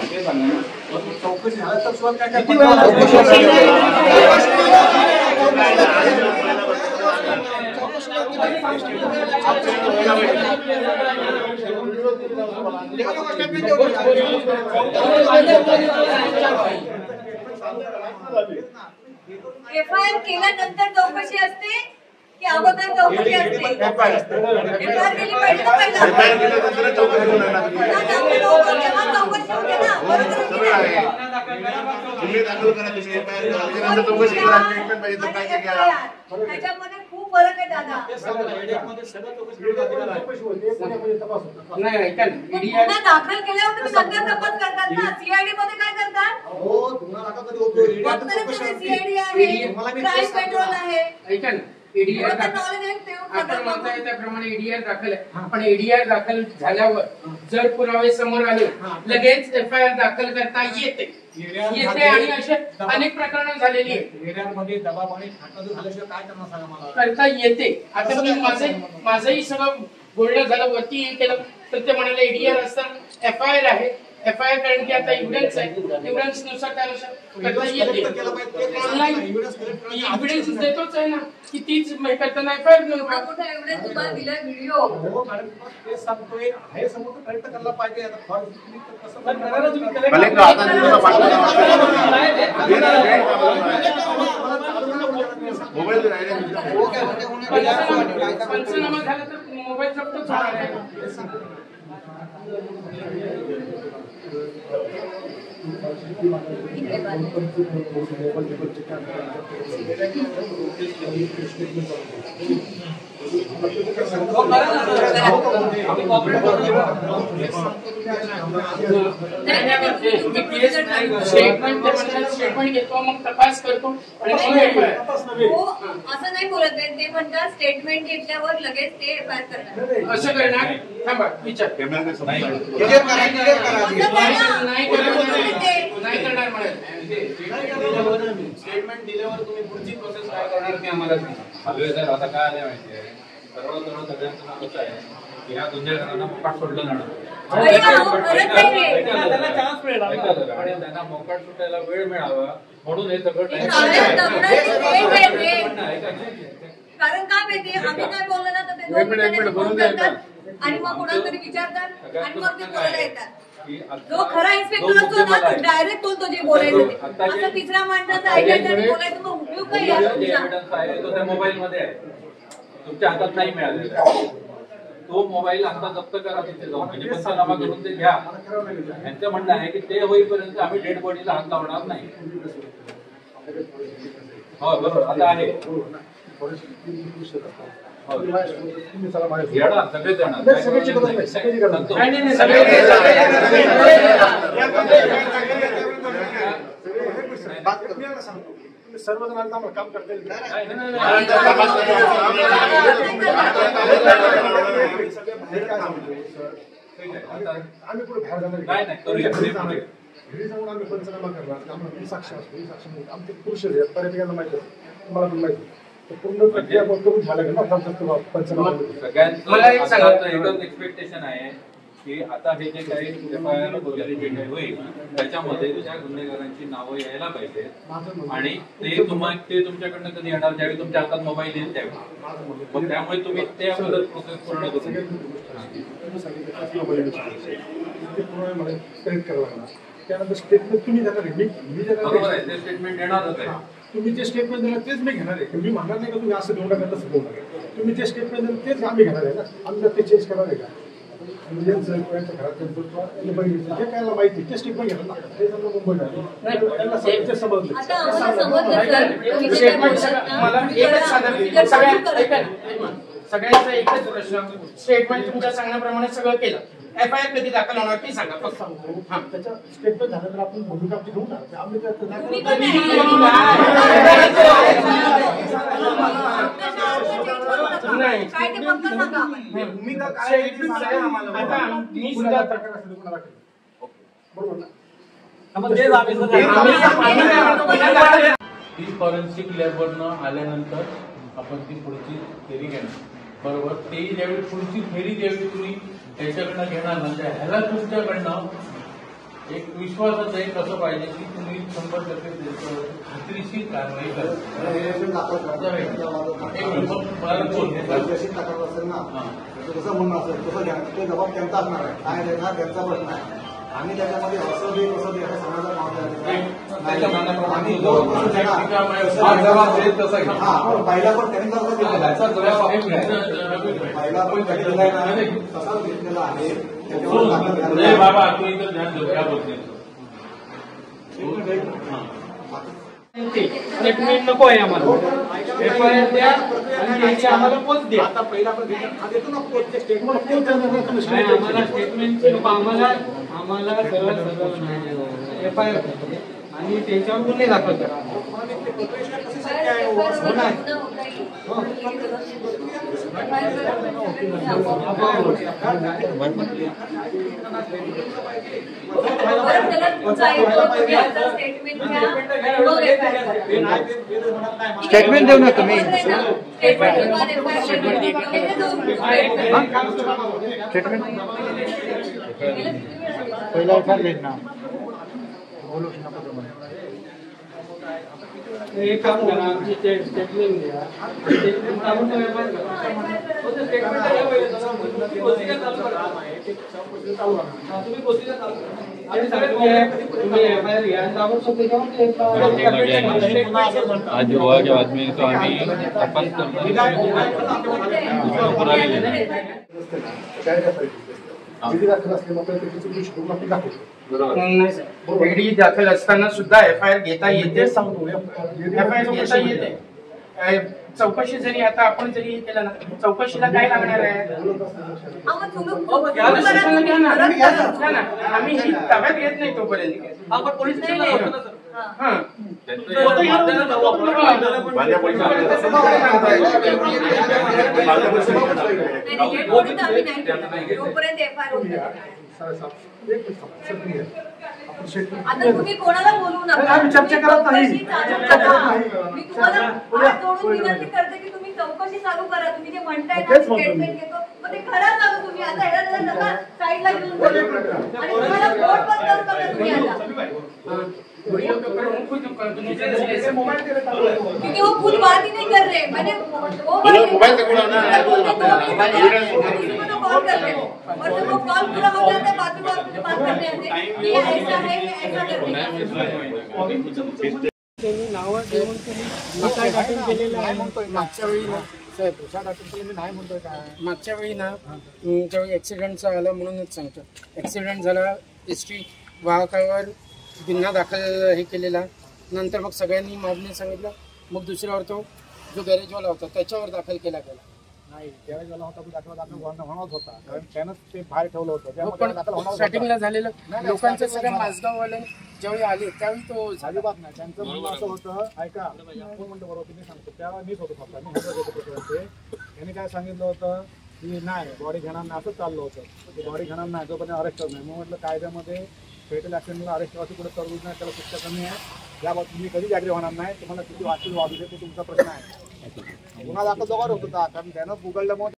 ते सांगा ना. चौकशी झालं तर सुद्धा काय किती वेळा एफआयआर केल्यानंतर चौकशी असते की अगोदर चौकशी असते? एफआयआर केली पाहिजे ना पहिला. चौकशी होते ना, बरोबर आहे. त्याच्यामध्ये खूप फरक आहे दादा. गुन्हा दाखल केल्यावर तुम्ही नंतर तपास करतात ना. सीआयडी मध्ये काय करतात? सीआयडी आहे, क्राईम पेट्रोल आहे. एडीआर आपण म्हणता त्याप्रमाणे एडीआर दाखल आहे. पण एडीआर दाखल झाल्यावर जर पुरावे समोर आले लगेच एफआयआर दाखल करता येते आणि असे अनेक प्रकरण झालेली एरियामध्ये दबाव आणि खातं झाल्याशिवाय काय करणार सांगा मला. करता येते. आता मी माझंही सगळं बोलणं झालं, वरती केलं तर ते म्हणाले एडीआर असतात, एफआयआर आहे. एफआयआर कारण की आता एव्हिडन्स आहे, एव्हिडन्स नुसार त्यानुसार करता येते. ऑनलाईन एव्हिडन्स देतोच आहे ना की तीच करताना एफआयआर एव्हिडन्स तुम्हाला दिला व्हिडिओ. ते सांगतोय आहे समोर तर करेक्ट करायला पाहिजे. आता फॉर्म कसं पंचनामा झाला तर मोबाईल जप्तच होणार आहे. स्टेटमेंट घेतो मग तपास करतो आणि असं नाही बोलत आहे. ते म्हणतात स्टेटमेंट घेतल्यावर लगेच ते एफआयआर करणार. असं करणार. थांबा विचार नाही करणार म्हणाल. स्टेटमेंट दिल्यावर तुम्ही पुढची प्रोसेस काय करणार ते आम्हाला सांगा. आता काय आलं माहितीये, सर्वजण सगळ्यांचं नाव असं आहे की ह्या दोन जणांना मोकाट सोडलं जाणार आणि त्यांना मोकाट सुटायला वेळ मिळावा म्हणून हे सगळं कारण काय माहिती आम्ही काय बोललो ना तर ते 2 मिनिटांनी फोन करतात आणि मग कोणाला तरी विचारतात आणि मग ते बोलायला येतात. जो खरा इन्स्पेक्टर असतो ना तो डायरेक्ट बोलतो जे बोलायचं ते. असं तिसऱ्या माणसाचं ऐकायचं आणि बोलायचं मग उपयोग काय आहे? तो त्या मोबाईल मध्ये आहे, तुमच्या हातात नाही मिळालेला. तो मोबाईल आता जप्त करा तिथे जाऊन, म्हणजे पंचनामा करून ते घ्या. यांचं म्हणणं आहे की ते होईपर्यंत आम्ही डेड बॉडीला हात लावणार नाही. हो बरोबर. आता आहे सगळे सर्वजण आम्हाला काम करता येईल. आम्ही पुढे बाहेर जाणार घरी जाऊन आम्ही पंचनामा करणार. आम्हाला साक्ष असतो, साक्ष आमचे पुरुष पर्यटकांना माहिती आहे, मला पण माहिती पूर्ण प्रक्रिया करून झालं ना पंचनामा. मला एक सांगायचं एकच एक्सपेक्टेशन आहे की आता हे जे काही एफआयआर वगैरे जे काही होईल त्याच्यामध्ये त्या गुन्हेगारांची नावं यायला पाहिजेत आणि ते तुमच्याकडनं कधी येणार ज्यावेळी तुमच्या हातात मोबाईल येईल त्यावेळी. मग त्यामुळे तुम्ही ते अगोदर प्रोसेस पूर्ण करू. त्यानंतर स्टेटमेंट तुम्ही देणार आहे, मी बरोबर आहे. ते स्टेटमेंट येणारच आहे. तुम्ही जे स्टेटमेंट देणार तेच मी घेणार आहे. मी म्हणणार नाही का तुम्ही असं देऊ नका तसं देऊ नका. तुम्ही जे स्टेटमेंट देणार तेच आम्ही घेणार आहे ना. आम्ही ते चेंज करणार आहे का? जे काय माहिती ते स्टेटमेंट घेणार ना. ते समजा मुंबईला समजलं. सगळ्यांचा एकच प्रश्न, स्टेटमेंट तुमच्या सांगण्याप्रमाणे सगळं केलं, एफआयआर कधी दाखल होणार ती सांगा फक्त. त्याच्या स्टेटमेंट झालं तर आपण भूमिका आपली घेऊ ना. आम्ही फॉरेन्सिक लॅबवरनं आल्यानंतर आपण ती पुढची फेरी घेणार. बरोबर. ते ज्यावेळी पुढची फेरी ज्यावेळी तुम्ही त्याच्याकडनं घेणार ना ह्याला तुमच्याकडनं एक विश्वासाचं एक असं पाहिजे की तुम्ही 100% खात्रीशीर कारवाई करा. कसं म्हणणं असेल तसं ते जबाब त्यांचा असणार आहे. काय देणार त्यांचा प्रश्न आहे. आम्ही त्याच्यामध्ये असं दे कसं दे असं सांगायला पहिला पण त्यांनी तसं दिलेला पहिला पण त्यांनी दिलाय ना तसाच घेतलेला आहे. बाबा तू इथं ध्यान देऊ काय बोलते स्टेटमेंट नको आहे आम्हाला. FIR द्या आणि त्याची आम्हाला पोच द्या. आता पहिला पण देतो ना पोचचे स्टेटमेंट आम्हाला स्टेटमेंट नको. आम्हाला सरळ FIR आणि त्याच्यावर गुन्हे दाखल करा. स्टेटमेंट देऊ ना तुम्ही. पहिला FIR देत ना बोलू नका तुम्हाला. एक काम करा आमची स्टेटमेंट द्या. स्टेटमेंट काढून स्टेटमेंट तुम्ही FIR घ्या आणि आज हुआ के बाद में तो आम्ही तपास करतो. ईडी दाखल असताना सुद्धा FIR घेता येते. FIR घेता येते. चौकशी जरी आता आपण जरी हे केलं ना चौकशीला काय लागणार आहे. आम्ही ही ताब्यात घेत नाही तोपर्यंत. आपण पोलीस आता तुम्ही कोणाला बोलू नका. चर्चा करत नाही. मी तुम्हाला जोडून विनंती करते की तुम्ही चौकशी चालू करा. तुम्ही जे म्हणताय ना स्टेटमेंट घेतो मग ते खरं चालू. तुम्ही आता ह्याला नका साईडला घेऊन बोलू आणि तुम्हाला बोट बंद करू नका तुम्ही आता. क्योंकि वो खुद बात ही नहीं कर रहे. मैंने वो मोबाइल से कॉल कर रहे और जब वो कॉल पूरा हो जाता है बाद में मुझे बात करने आते ये ऐसा है कि ऐसा करने त्यांनी नावं देऊन काय दाखल केलेलं आहे. मागच्या वेळी ना मागच्या वेळी ना ज्यावेळी ॲक्सिडेंटचा आला म्हणूनच सांगतो. ॲक्सिडेंट झाला ST वाहकावर गुन्हा दाखल हे केलेला. नंतर मग सगळ्यांनी मागणी सांगितलं. मग दुसऱ्यावर तो जो गॅरेजवाला होता त्याच्यावर दाखल केला गेला. नाही गॅरेजवाला होता दाखल होणारच होता कारण त्यानं ते बाहेर ठेवलं होतं. पण स्टार्टिंगला झालेलं लोकांचं सगळ्या माझगाववाले ज्यावेळी आले त्यावेळी तो झाली बात नाही. त्यांचं म्हणणं असं होतं ऐका कोण म्हणतो बरोबर तुम्ही सांगतो त्यावेळेला मीच होतो फक्त मी हजर होतो ते. त्यांनी काय सांगितलं होतं की नाही बॉडी घेणार नाही असं चाललं होतं. बॉडी घेणार नाही जोपर्यंत अरेस्ट होत नाही. मग म्हटलं कायद्यामध्ये फेटल ॲक्सिडेंटला अरेस्ट व्हायची कुठे तरतूद नाही. त्याला शिक्षा कमी आहे. याबाबत मी कधीच ॲग्री होणार नाही. तुम्हाला किती वाचून वाजू दे तो तुमचा प्रश्न आहे. गुन्हा दाखल दोघांवर होत होता कारण त्यानं उघडल्यामुळे